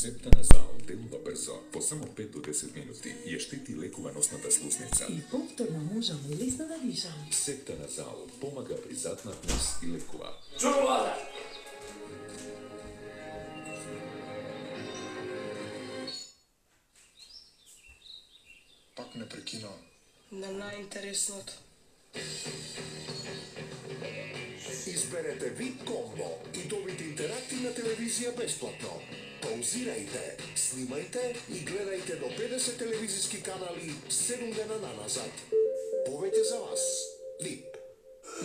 Септаназал делува брзо, по само 5 до 10 минути и штети лекува носната слузница. И повторно можам лесно да дишам. Септаназал помага при затнат нос и лекува. Чувала! Пак не прекинувам. На најинтересното. Изберете VIP комбо и добите интерактивна телевизија бесплатно. Паузирајте, снимајте и гледајте до 50 телевизиски канали 7 дена наназад. Повеќе за вас. VIP.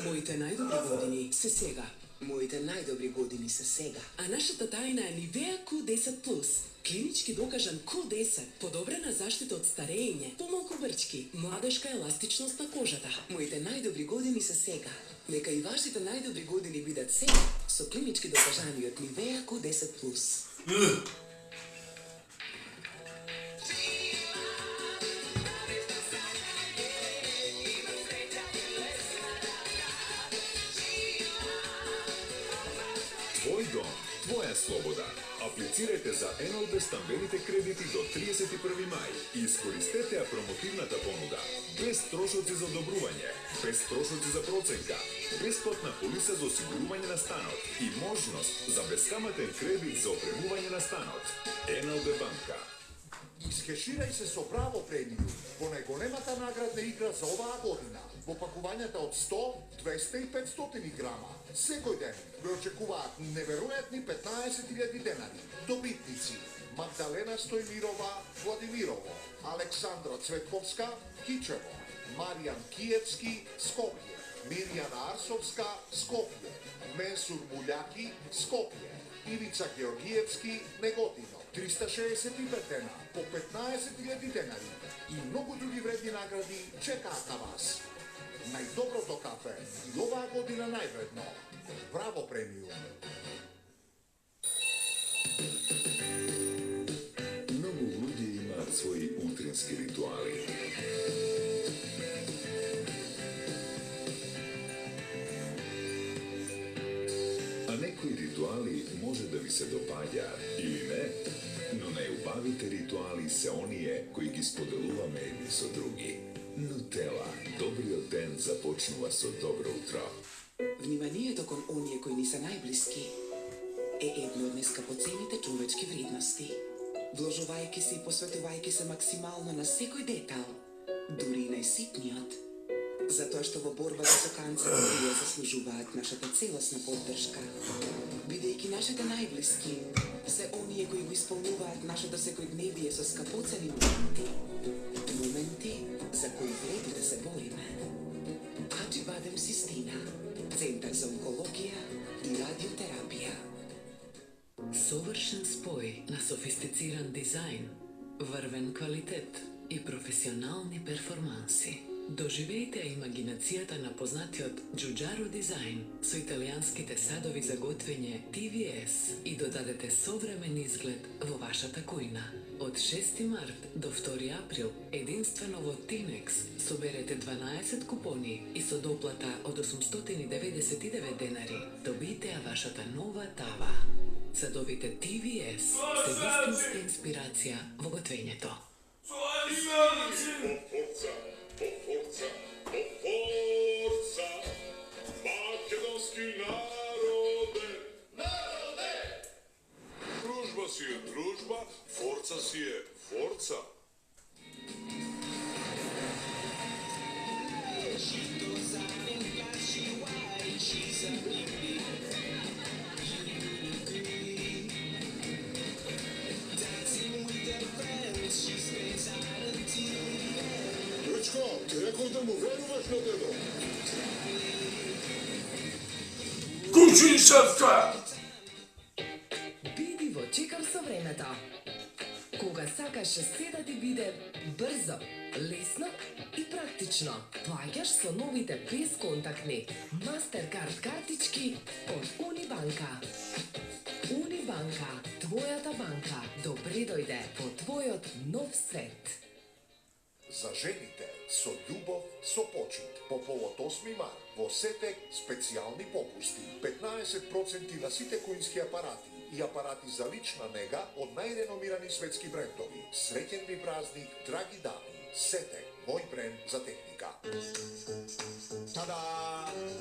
Моите најдобри години се сега. Моите најдобри години се сега. А нашата тајна е Nivea Q10+. Клинички докажан Q10, подобрена заштита од старење, помалку брчки, младешка еластичност на кожата. Моите најдобри години се сега. Нека и вашите најдобри години бидат сега со клинички докажани од Nivea Q10+. Твој дом, твоја слобода. Аплицирајте за НЛБ стамбените кредити до 31 мај и искористете ја промотивната понуда. Без трошоци за одобрување, без трошоци за проценка, бесплатна полиса за осигурување на станот и можност за бескаматен кредит за опремување на станот. НЛБ банка. Исхеширај се со Браво премиум во најголемата наградна игра за оваа година. Во пакувањата од 100, 200 и 500 грама. Секој ден ве очекуваат неверојатни 15.000 денари. Добитници: Магдалена Стојмирова, Владимирово, Александра Цветковска, Кичево, Маријан Киевски, Скопје, Мирјана Арсовска, Скопје, Менсур Муљаки, Скопје, Ивица Георгиевски, Неготино. 365 дена по 15.000 денари и многу други вредни награди чекаат на вас. Најдоброто кафе и оваа година највредно. Браво премиум. Многу луѓе имаат своји утрински ритуали. А некои ритуали може да ви се допаѓаат или не, но најубавите ритуали се оние кои ги споделуваме едни со други. Нутела, добриот ден започнува со добро утро. Вниманието кон оние кои ни се најблиски е едно од нескапоцените човечки вредности. Вложувајќи се и посветувајќи се максимално на секој детал, дури и најситниот, затоа што во борбата со канцерот тие заслужуваат нашата целосна поддршка. Бидејќи нашите најблиски се оние кои го исполнуваат нашето секојдневие со скапоцени моменти за кои вреди да се бориме. Аџибадем Систина, Центар за онкологија и радиотерапија. Совршен спој на софистициран дизајн, врвен квалитет и професионални перформанси. Доживејте имагинацијата на познатиот Giugiaro дизајн со италијанските садови за готвење TVS и додадете современ изглед во вашата кујна. Од 6 март до 2 април единствено во Tinex соберете 12 купони и со доплата од 899 денари добите ја вашата нова тава. Садовите TVS се вистинска инспирација во готвењето. Forza, makedonski narode. Дружба си е дружба, форца си е форца. Дечко, ти рекол да му веруваш на дедо. Кучи шефка! Биди во чекам со времето. Кога сакаш се да ти биде брзо, лесно и практично, плаќаш со новите безконтактни Mastercard картички од Унибанка. Унибанка, твојата банка, добре дојде во твојот нов свет. За жените со љубов, со почит. По повод 8 март во Сетек специјални попусти. 15% на сите куински апарати. и апарати за лична нега од најреномирани светски брендови. Среќен ви празник, драги дами. Сете, мој бренд за техника. Тада!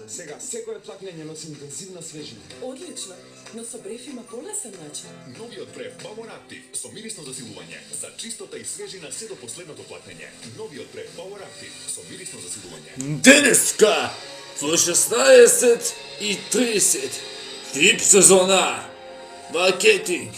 Сега секое плакнење носи интензивна свежина. Одлично, но со бреф има полесен начин. Новиот бреф Power Active со мирисно засилување за чистота и свежина се до последното плакнење. Новиот бреф Power Active со мирисно засилување. Денеска во 16:30 VIP сезона маркетинг